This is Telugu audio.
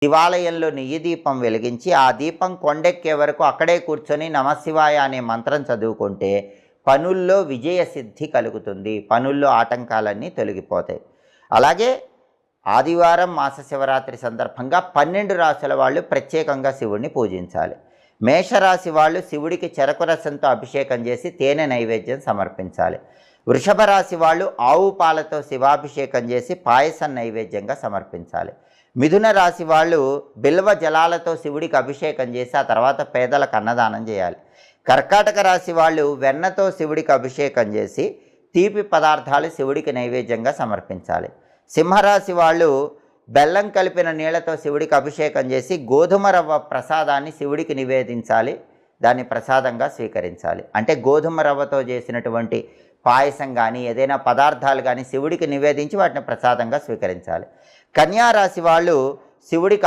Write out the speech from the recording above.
శివాలయంలో నెయ్యి దీపం వెలిగించి ఆ దీపం కొండెక్కే వరకు అక్కడే కూర్చొని నమశివాయ అనే మంత్రం చదువుకుంటే పనుల్లో విజయసిద్ధి కలుగుతుంది, పనుల్లో ఆటంకాలన్నీ తొలగిపోతాయి. అలాగే ఆదివారం మాస శివరాత్రి సందర్భంగా 12 రాశుల వాళ్ళు ప్రత్యేకంగా శివుడిని పూజించాలి. మేషరాశి వాళ్ళు శివుడికి చెరకు రసంతో అభిషేకం చేసి తేనె నైవేద్యం సమర్పించాలి. వృషభ రాశి వాళ్ళు ఆవు పాలతో శివాభిషేకం చేసి పాయసం నైవేద్యంగా సమర్పించాలి. మిథున రాశి వాళ్ళు బిల్వ జలాలతో శివుడికి అభిషేకం చేసి ఆ తర్వాత పేదలకు అన్నదానం చేయాలి. కర్కాటక రాశి వాళ్ళు వెన్నతో శివుడికి అభిషేకం చేసి తీపి పదార్థాలు శివుడికి నైవేద్యంగా సమర్పించాలి. సింహరాశి వాళ్ళు బెల్లం కలిపిన నీళ్లతో శివుడికి అభిషేకం చేసి గోధుమ రవ్వ ప్రసాదాన్ని శివుడికి నివేదించాలి, దాన్ని ప్రసాదంగా స్వీకరించాలి. అంటే గోధుమ రవ్వతో చేసినటువంటి పాయసం కానీ ఏదైనా పదార్థాలు కానీ శివుడికి నివేదించి వాటిని ప్రసాదంగా స్వీకరించాలి. కన్యా రాశి వాళ్ళు శివుడికి